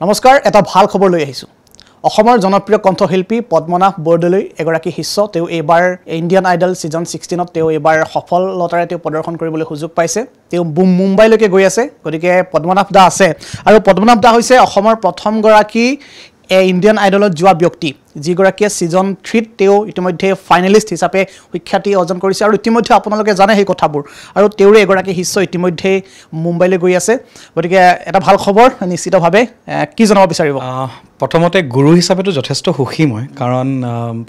নমস্কাৰ এটা ভাল খবৰ লৈ আহিছো অসমৰ জনপ্ৰিয় কণ্ঠশিল্পী পদ্মনাভ বৰদলৈ এগৰাকী শিষ্য তেওঁ এবাৰ ইণ্ডিয়ান আইডল সিজন 16ত তেওঁ এবাৰ সফলতাৰে তেওঁ প্ৰদৰ্শন কৰিবলৈ সুযোগ পাইছে তেওঁ মুম্বাইলৈকে গৈ আছে গতিকে পদ্মনাভ দা আছে আৰু পদ্মনাভ দা হৈছে অসমৰ প্ৰথম গৰাকী ইণ্ডিয়ান আইডলত যোৱা ব্যক্তি যিগৰাকীয়ে সিজন 3ত তেওঁ ইতিমধ্যে ফাইনেলিষ্ট হিচাপে সুখ্যাতি অৰ্জন কৰিছে আৰু ইতিমধ্যে আপোনালোকে জানে সেই কথাবোৰ আৰু তেওঁৰে এগৰাকী শিষ্য ইতিমধ্যে মুম্বাইলৈ গৈ আছে গতিকে এটা ভাল খবৰ নিশ্চিতভাৱে কি জনাব বিচাৰিব প্ৰথমতে গুৰু হিচাপেতো যথেষ্ট সুখী মই কাৰণ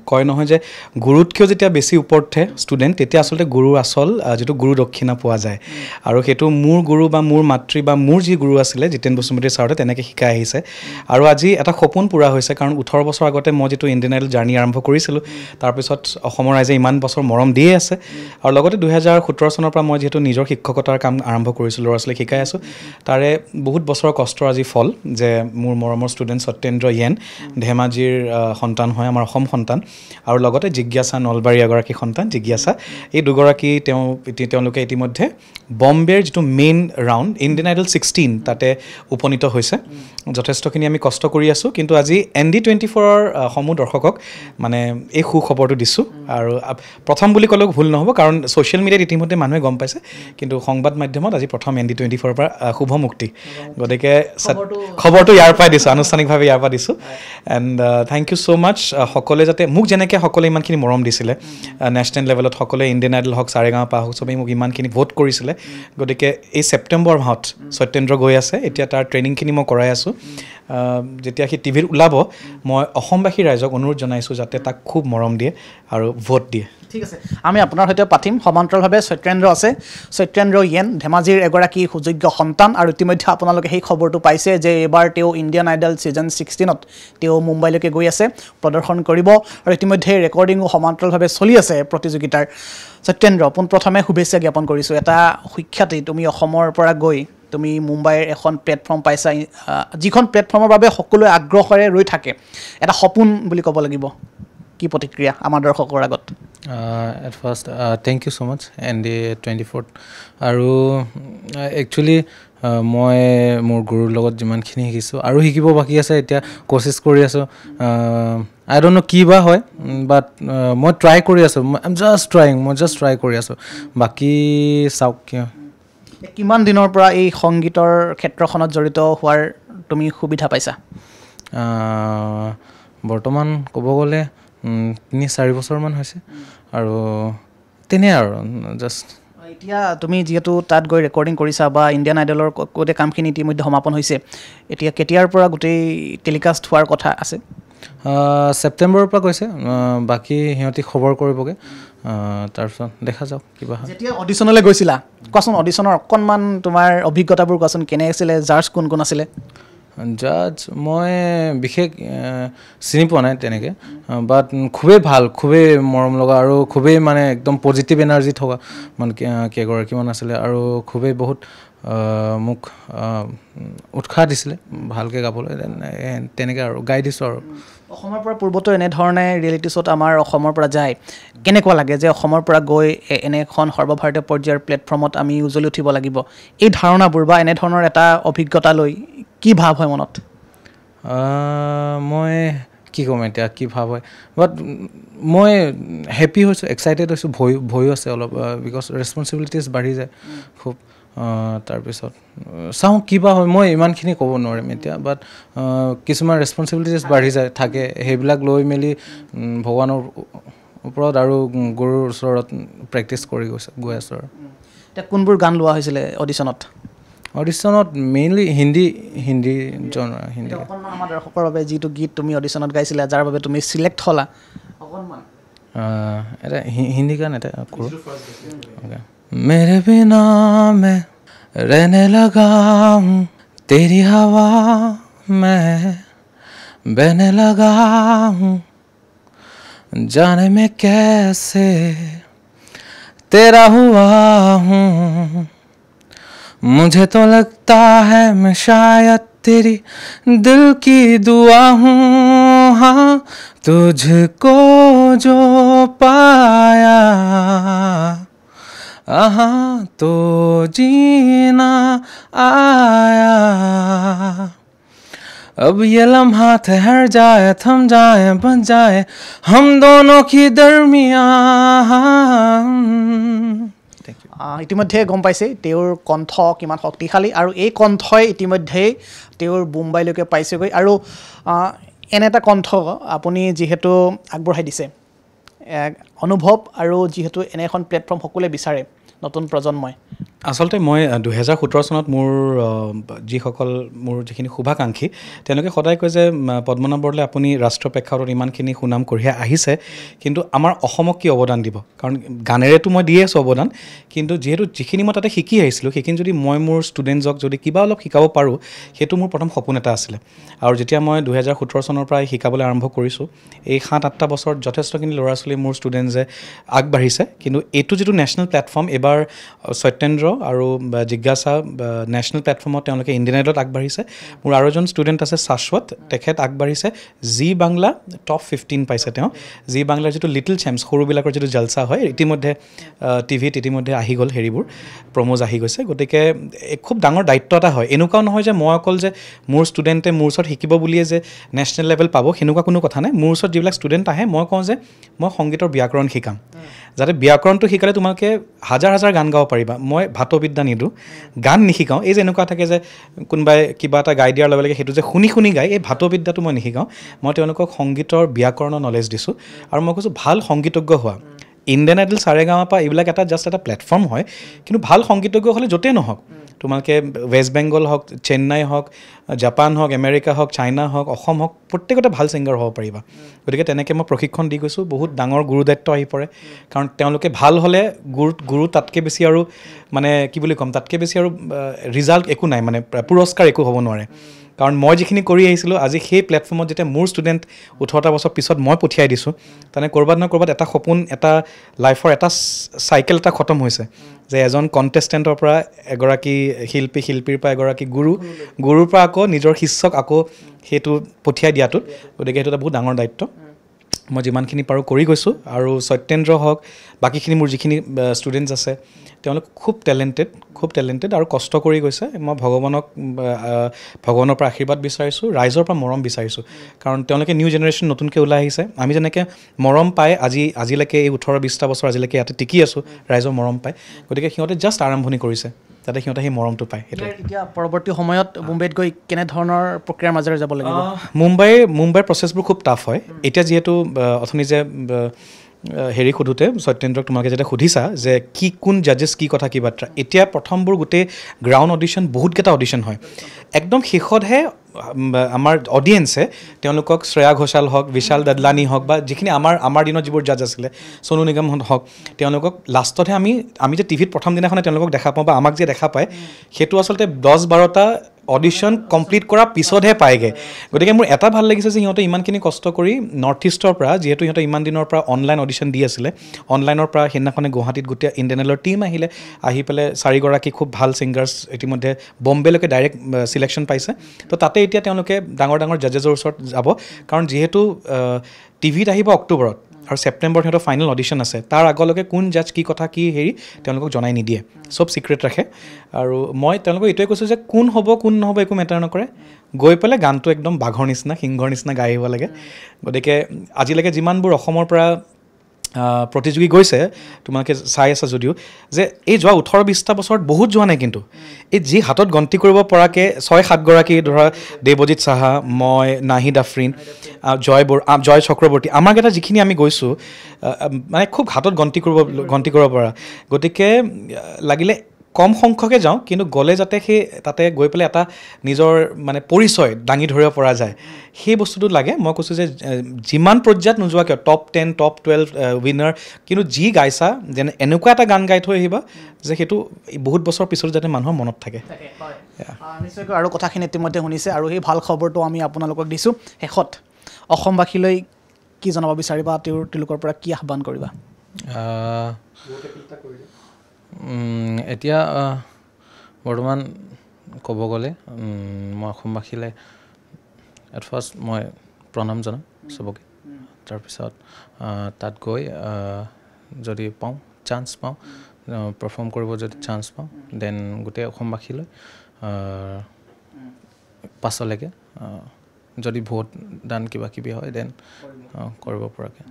কয় নহয় যে গুৰুতকৈ যেতিয়া বেছি ওপৰতে ষ্টুডেণ্ট তেতিয়া আচলতে গুৰু আসল যেটো গুৰু দক্ষিণা পোৱা যায় আৰু সেইটো মোৰ গুৰু বা মোৰ মাতৃ বা মোৰ যি গুৰু আছিলে জিতেন বসুমতী ছাৰতে তেনেকৈ শিকাই আহিছে আৰু আজি এটা সপোন পূৰা হৈছে কাৰণ 18 বছৰ আগতে মই যেটো ইণ্ডিয়ান আইডল জাৰ্নি আৰম্ভ কৰিছিলোঁ তাৰপিছত অসমৰ ৰাইজে ইমান বছৰ মৰম দিয়ে আছে আৰু লগতে 2017 চনৰ পৰা মই যেটো নিজৰ শিক্ষকতাৰ কাম আৰম্ভ কৰিছিলোঁ ল'ৰা ছোৱালীক শিকাই আছোঁ তাৰে বহুত বছৰৰ কষ্টৰ আজি ফল যে মোৰ মৰমৰ ষ্টুডেণ্ট সত্যেন্দ্ৰ য়েন ধেমাজিৰ সন্তান হয় আমাৰ অসম সন্তান আৰু লগতে জিজ্ঞাসা নলবাৰী এগৰাকী সন্তান জিজ্ঞাসা এই দুগৰাকী তেওঁলোকে ইতিমধ্যে বম্বেৰ যেটো মেইন ৰাউণ্ড ইণ্ডিয়ান আইডল 16 তাতে উপনীত হৈছে যথেষ্টখিনি আমি কষ্ট কৰি আছোঁ কিন্তু আজি ND24ৰ সমূহ দৰ্শকক মানে এই সুখবৰটো দিছোঁ আৰু প্ৰথম বুলি ক'লেও ভুল নহ'ব কাৰণ ছ'চিয়েল মিডিয়াত ইতিমধ্যে মানুহে গম পাইছে কিন্তু সংবাদ মাধ্যমত আজি প্ৰথম ND24ৰ পৰা শুভ মুক্তি গতিকে খবৰটো ইয়াৰ পৰাই দিছোঁ আনুষ্ঠানিকভাৱে ইয়াৰ পৰা দিছোঁ এণ্ড থেংক ইউ ছ' মাছ সকলোৱে যাতে মোক যেনেকৈ সকলোৱে ইমানখিনি মৰম দিছিলে নেশ্যনেল লেভেলত সকলোৱে ইণ্ডিয়ান আইডল হওক সাৰেগামাপা হওক চবেই মোক ইমানখিনি ভোট কৰিছিলে গতিকে এই ছেপ্টেম্বৰ মাহত সত্যেন্দ্ৰ গৈ আছে এতিয়া তাৰ ট্ৰেইনিংখিনি মই কৰাই আছোঁ যেতিয়া সি টিভিত ওলাব মই অসমবাসী ৰাইজক অনুৰোধ জনাইছোঁ যাতে তাক খুব মৰম দিয়ে আৰু ভোট দিয়ে ঠিক আছে আমি আপোনাৰ সৈতে পাতিম সমান্তৰালভাৱে সত্যেন্দ্ৰ আছে সত্যেন্দ্ৰ য়েন ধেমাজিৰ এগৰাকী সুযোগ্য সন্তান আৰু ইতিমধ্যে আপোনালোকে সেই খবৰটো পাইছে যে এবাৰ তেওঁ ইণ্ডিয়ান আইডল সিজন 16ত তেওঁ মুম্বাইলৈকে গৈ আছে প্ৰদৰ্শন কৰিব আৰু ইতিমধ্যে ৰেকৰ্ডিঙো সমান্তৰালভাৱে চলি আছে প্ৰতিযোগিতাৰ সত্যেন্দ্ৰ পোনপ্ৰথমে শুভেচ্ছা জ্ঞাপন কৰিছোঁ এটা সুখ্যাতি তুমি অসমৰ পৰা গৈ তুমি মুম্বাইৰ এখন প্লেটফৰ্ম পাইছা যিখন প্লেটফৰ্মৰ বাবে সকলোৱে আগ্ৰহেৰে ৰৈ থাকে এটা সপোন বুলি ক'ব লাগিব কি প্ৰতিক্ৰিয়া আমাৰ দৰ্শকৰ আগত at first thank you so' much ND24 আৰু একচুৱেলি মই মোৰ গুৰুৰ লগত যিমানখিনি শিকিছোঁ আৰু শিকিব বাকী আছে এতিয়া কোচিছ কৰি আছোঁ আই ডোণ্ট ন' কি বা হয় বাট মই ট্ৰাই কৰি আছোঁ মই জাষ্ট ট্ৰাই কৰি আছোঁ বাকী চাওক কি হয় কিমান দিনৰ পৰা এই সংগীতৰ ক্ষেত্ৰখনত জড়িত হোৱাৰ তুমি সুবিধা পাইছা বৰ্তমান ক'ব গ'লে 3-4 বছৰমান হৈছে আৰু তেনে আৰু জাষ্ট এতিয়া তুমি যিহেতু তাত গৈ ৰেকৰ্ডিং কৰিছা বা ইণ্ডিয়ান আইডলৰ গোটেই কামখিনি ইতিমধ্যে সমাপন হৈছে এতিয়া কেতিয়াৰ পৰা গোটেই টেলিকাষ্ট হোৱাৰ কথা আছে ছেপ্টেম্বৰৰ পৰা কৈছে বাকী সিহঁতি খবৰ কৰিবগৈ তাৰপিছত দেখা যাওক কিবা যেতিয়া অডিশ্যনলৈ গৈছিলা কোৱাচোন অডিশ্যনৰ অকণমান তোমাৰ অভিজ্ঞতাবোৰ কোৱাচোন কেনে আছিলে জাজ কোন কোন আছিলে জাজ মই বিশেষ চিনি পোৱা নাই তেনেকৈ বাট খুবেই ভাল খুবেই মৰম লগা আৰু খুবেই মানে একদম পজিটিভ এনাৰ্জি থকা মানে কেইগৰাকীমান আছিলে আৰু খুবেই বহুত মোক উৎসাহ দিছিলে ভালকৈ গাবলৈ তেনেকৈ আৰু গাই দিছোঁ আৰু অসমৰ পৰা পূৰ্বতো এনেধৰণে ৰিয়েলিটি শ্ব'ত আমাৰ অসমৰ পৰা যায় কেনেকুৱা লাগে যে অসমৰ পৰা গৈ এনে এখন সৰ্বভাৰতীয় পৰ্যায়ৰ প্লেটফৰ্মত আমি উজলি উঠিব লাগিব এই ধাৰণাবোৰ বা এনেধৰণৰ এটা অভিজ্ঞতা লৈ কি ভাৱ হয় মনত মই কি ক'ম এতিয়া কি ভাৱ হয় বাট মই হেপ্পী হৈছোঁ এক্সাইটেড হৈছোঁ ভয়ো আছে অলপ বিকজ ৰেছপনচিবিলিটিজ বাঢ়ি যায় খুব তাৰপিছত চাওঁ কিবা হয় মই ইমানখিনি ক'ব নোৱাৰিম এতিয়া বাট কিছুমান ৰেছপনচিবিলিটিজ বাঢ়ি যায় থাকে সেইবিলাক লৈ মেলি ভগৱানৰ ওপৰত আৰু গুৰুৰ ওচৰত প্ৰেক্টিছ কৰি গৈ আছোঁ আৰু এতিয়া কোনবোৰ গান লোৱা হৈছিলে অডিশ্যনত মেইনলি হিন্দী আমাৰ দৰ্শকৰ বাবে যিটো গীত তুমি অডিশ্যনত গাইছিলা যাৰ বাবে তুমি চিলেক্ট হ'লা অকণমান এটা হিন্দী গান এটা কৰোঁ मेरे बिना मैं रहने लगा हूँ तेरी हवा मैं बहने लगा हूँ जाने में कैसे तेरा हुआ हूँ मुझे तो लगता है मैं शायद तेरी दिल की दुआ हूँ हाँ तुझको जो पाया तो जीना आया अब ये लम्हा ठहर जाए थम जाए बन जाए हम दोनों की दरमियां ইতিমধ্যে গম পাইছে তেওঁৰ কণ্ঠ কিমান শক্তিশালী আৰু এই কণ্ঠই ইতিমধ্যেই তেওঁৰ মুম্বাইলৈকে পাইছেগৈ আৰু এনে এটা কণ্ঠ আপুনি যিহেতু আগবঢ়াই দিছে অনুভৱ আৰু যিহেতু এনে এখন প্লেটফৰ্ম সকলোৱে বিচাৰে নতুন প্ৰজন্মই আচলতে মই 2017 চনত মোৰ যিসকল মোৰ যিখিনি শুভাকাংক্ষী তেওঁলোকে সদায় কয় যে পদ্মনাভ বৰদলৈ আপুনি ৰাষ্ট্ৰীয় প্ৰেক্ষাপটত ইমানখিনি সুনাম কঢ়িয়াই আহিছে কিন্তু আমাৰ অসমক কি অৱদান দিব কাৰণ গানেৰেতো মই দিয়ে আছোঁ অৱদান কিন্তু যিহেতু যিখিনি মই তাতে শিকি আহিছিলোঁ সেইখিনি যদি মই মোৰ ষ্টুডেণ্টছক যদি কিবা অলপ শিকাব পাৰোঁ সেইটো মোৰ প্ৰথম সপোন এটা আছিলে আৰু যেতিয়া মই 2017 চনৰ পৰা শিকাবলৈ আৰম্ভ কৰিছোঁ এই 7-8টা বছৰত যথেষ্টখিনি ল'ৰা ছোৱালী মোৰ ষ্টুডেণ্টছে আগবাঢ়িছে কিন্তু এইটো যিটো নেশ্যনেল প্লেটফৰ্ম এবাৰ সত্যেন্দ্ৰ আৰু জিজ্ঞাসা নেশ্যনেল প্লেটফৰ্মত তেওঁলোকে ইণ্ডিয়ান আইডলত আগবাঢ়িছে মোৰ আৰু এজন ষ্টুডেণ্ট আছে শাশ্বত তেখেত আগবাঢ়িছে জি বাংলা টপ 15 পাইছে তেওঁ জি বাংলাৰ যিটো লিটল চেম্পছ সৰুবিলাকৰ যিটো জলচা হয় ইতিমধ্যে টিভিত ইতিমধ্যে আহি গ'ল হেৰিবোৰ প্ৰমোজ আহি গৈছে গতিকে খুব ডাঙৰ দায়িত্ব এটা হয় এনেকুৱাও নহয় যে মই অকল যে মোৰ ষ্টুডেণ্টে মোৰ ওচৰত শিকিব বুলিয়ে যে নেশ্যনেল লেভেল পাব সেনেকুৱা কোনো কথা নাই মোৰ ওচৰত যিবিলাক ষ্টুডেণ্ট আহে মই কওঁ যে মই সংগীতৰ ব্যাকৰণ শিকাম যাতে ব্যাকৰণটো শিকালে তোমালোকে হাজাৰ হাজাৰ গান গাব পাৰিবা মই ভাতবিদ্যা নিদিওঁ গান নিশিকাওঁ এই যে এনেকুৱা থাকে যে কোনোবাই কিবা এটা গাই দিয়াৰ লগে লগে সেইটো যে শুনি শুনি গায় এই ভাতবিদ্যাটো মই নিশিকাওঁ মই তেওঁলোকক সংগীতৰ ব্যাকৰণৰ নলেজ দিছোঁ আৰু মই কৈছোঁ ভাল সংগীতজ্ঞ হোৱা ইণ্ডিয়ান আইডল সাৰেগামাপা এইবিলাক এটা জাষ্ট এটা প্লেটফৰ্ম হয় কিন্তু ভাল সংগীতজ্ঞ হ'লে য'তেই নহওক তোমালোকে ৱেষ্ট বেংগল হওক চেন্নাই হওক জাপান হওক আমেৰিকা হওক চাইনা হওক অসম হওক প্ৰত্যেকতে ভাল ছিংগাৰ হ'ব পাৰিবা গতিকে তেনেকৈ মই প্ৰশিক্ষণ দি গৈছোঁ বহুত ডাঙৰ গুৰুদায়িত্ব আহি পৰে কাৰণ তেওঁলোকে ভাল হ'লে গুৰু তাতকৈ বেছি আৰু মানে কি বুলি ক'ম তাতকৈ বেছি আৰু ৰিজাল্ট একো নাই মানে পুৰস্কাৰ একো হ'ব নোৱাৰে কাৰণ মই যিখিনি কৰি আহিছিলোঁ আজি সেই প্লেটফৰ্মত যেতিয়া মোৰ ষ্টুডেণ্ট 18টা বছৰ পিছত মই পঠিয়াই দিছোঁ তেনে ক'ৰবাত নহয় ক'ৰবাত এটা সপোন এটা লাইফৰ এটা চাইকেল এটা খতম হৈছে যে এজন কণ্টেষ্টেণ্টৰ পৰা এগৰাকী শিল্পীৰ পৰা এগৰাকী গুৰুৰ পৰা আকৌ নিজৰ শিষ্যক আকৌ সেইটো পঠিয়াই দিয়াটোত গতিকে সেইটো এটা বহুত ডাঙৰ দায়িত্ব মই যিমানখিনি পাৰোঁ কৰি গৈছোঁ আৰু সত্যেন্দ্ৰ হওক বাকীখিনি মোৰ যিখিনি ষ্টুডেণ্টছ আছে তেওঁলোক খুব টেলেণ্টেড আৰু কষ্ট কৰি গৈছে মই ভগৱানৰ পৰা আশীৰ্বাদ বিচাৰিছোঁ ৰাইজৰ পৰা মৰম বিচাৰিছোঁ কাৰণ তেওঁলোকে নিউ জেনেৰেশ্যন নতুনকৈ ওলাই আহিছে আমি যেনেকৈ মৰম পাই আজিলৈকে এই 18-20টা বছৰ আজিলৈকে ইয়াতে টিকি আছোঁ ৰাইজৰ মৰম পায় গতিকে সিহঁতে জাষ্ট আৰম্ভণি কৰিছে যাতে সিহঁতে সেই মৰমটো পায় এতিয়া পৰৱৰ্তী সময়ত মুম্বাইত গৈ কেনেধৰণৰ প্ৰক্ৰিয়াৰ মাজেৰে যাব লাগিব মুম্বাইৰ প্ৰচেছবোৰ খুব টাফ হয় এতিয়া যিহেতু অথনি যে হেৰি সোধোতে সত্যেন্দ্ৰক তোমালোকে যেতিয়া সুধিছা যে কোন জাজেছ কি কথা কি বাৰ্তা এতিয়া প্ৰথমবোৰ গোটেই গ্ৰাউণ্ড অডিশ্যন বহুতকেইটা অডিশ্যন হয় একদম শেষতহে আমাৰ অডিয়েন্সে তেওঁলোকক শ্ৰেয়া ঘোষাল হওক বিশাল দাদলানী হওক বা যিখিনি আমাৰ দিনত যিবোৰ জাজ আছিলে সোনু নিগম হওক তেওঁলোকক লাষ্টতহে আমি যে টিভিত প্ৰথম দিনাখনে তেওঁলোকক দেখা পাওঁ বা আমাক যে দেখা পায় সেইটো আচলতে 10-12টা অডিশ্যন কমপ্লিট কৰাৰ পিছতহে পায়গৈ গতিকে মোৰ এটা ভাল লাগিছে যে সিহঁতে ইমানখিনি কষ্ট কৰি নৰ্থ ইষ্টৰ পৰা যিহেতু সিহঁতে ইমান দিনৰ পৰা অনলাইন অডিশ্যন দি আছিলে অনলাইনৰ পৰা সেইদিনাখনে গুৱাহাটীত গোটেই ইণ্ডিয়ান আইডলৰ টীম আহি পেলাই 4গৰাকী খুব ভাল ছিংগাৰ্ছ ইতিমধ্যে বম্বেলৈকে ডাইৰেক্ট ছিলেকশ্যন পাইছে তো তাতে এতিয়া তেওঁলোকে ডাঙৰ জাজেছৰ ওচৰত যাব কাৰণ যিহেতু টিভিত আহিব অক্টোবৰত আৰু ছেপ্টেম্বৰত সিহঁতৰ ফাইনেল অডিশ্যন আছে তাৰ আগলৈকে কোন জাজ কি কথা কি হেৰি তেওঁলোকক জনাই নিদিয়ে চব ছিক্ৰেট ৰাখে আৰু মই তেওঁলোকক এইটোৱে কৈছোঁ যে কোন হ'ব কোন নহ'ব একো মেটাৰ নকৰে গৈ পেলাই গানটো একদম বাঘৰ নিচিনা সিংহৰ নিচিনা গাই আহিব লাগে গতিকে আজিলৈকে যিমানবোৰ অসমৰ পৰা প্ৰতিযোগী গৈছে তোমালোকে চাই আছা যদিও যে এই যোৱা 18-20টা বছৰত বহুত যোৱা নাই কিন্তু এই যি হাতত গন্তি কৰিব পৰাকৈ 6-7গৰাকী ধৰা দেৱজিৎ সাহা মই নাহিদ আফৰিন জয় চক্ৰৱৰ্তী আমাৰকেইটা যিখিনি আমি গৈছোঁ মানে খুব হাতত গন্তি কৰিব পৰা গতিকে লাগিলে কম সংখ্যকে যাওঁ কিন্তু গ'লে যাতে সেই তাতে গৈ পেলাই এটা নিজৰ মানে পৰিচয় দাঙি ধৰিব পৰা যায় সেই বস্তুটো লাগে মই কৈছোঁ যে যিমান পৰ্যায়ত নোযোৱা কিয় টপ 10 টপ 12 উইনাৰ কিন্তু যি গাইছা যেনে এনেকুৱা এটা গান গাই থৈ আহিবা যে সেইটো বহুত বছৰ পিছত যাতে মানুহৰ মনত থাকে নিশ্চয়কৈ আৰু কথাখিনি ইতিমধ্যে শুনিছে আৰু সেই ভাল খবৰটো আমি আপোনালোকক দিছোঁ শেষত অসমবাসীলৈ কি জনাব বিচাৰিবা তেওঁলোকৰ পৰা কি আহ্বান কৰিবা এতিয়া বৰ্তমান ক'ব গ'লে মই অসমবাসীলৈ এট ফাৰ্ষ্ট মই প্ৰণাম জনাম চবকে তাৰপিছত তাত গৈ যদি চান্স পাওঁ পাৰফৰ্ম কৰিব যদি চান্স পাওঁ দেন গোটেই অসমবাসীলৈ পাছলৈকে যদি ভোট দান কিবা কিবি হয় দেন কৰিব পৰাকৈ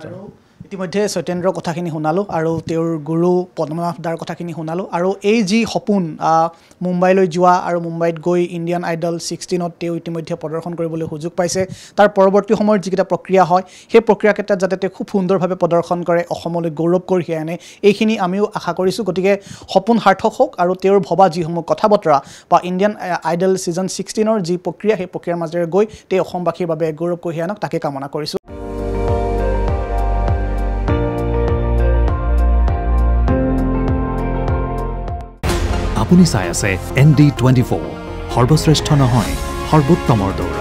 আৰু ইতিমধ্যে সত্যেন্দ্ৰৰ কথাখিনি শুনালোঁ আৰু তেওঁৰ গুৰু পদ্মনাভ দাৰ কথাখিনি শুনালোঁ আৰু এই যি সপোন মুম্বাইলৈ যোৱা আৰু মুম্বাইত গৈ ইণ্ডিয়ান আইডল 16ত তেওঁ ইতিমধ্যে প্ৰদৰ্শন কৰিবলৈ সুযোগ পাইছে তাৰ পৰৱৰ্তী সময়ত যিকেইটা প্ৰক্ৰিয়া হয় সেই প্ৰক্ৰিয়া ক্ষেত্ৰত যাতে তেওঁ খুব সুন্দৰভাৱে প্ৰদৰ্শন কৰে অসমলৈ গৌৰৱ কঢ়িয়াই আনে এইখিনি আমিও আশা কৰিছোঁ গতিকে সপোন সাৰ্থক হওক আৰু তেওঁৰ ভবা যিসমূহ কথা বতৰা বা ইণ্ডিয়ান আইডল ছিজন 16ৰ যি প্ৰক্ৰিয়া সেই প্ৰক্ৰিয়াৰ মাজেৰে গৈ তেওঁ অসমবাসীৰ বাবে গৌৰৱ কঢ়িয়াই আনক তাকে কামনা কৰিছোঁ আপুনি চাই আছে ND24 সৰ্বশ্ৰেষ্ঠ নহয় সৰ্বোত্তমৰ দৌৰ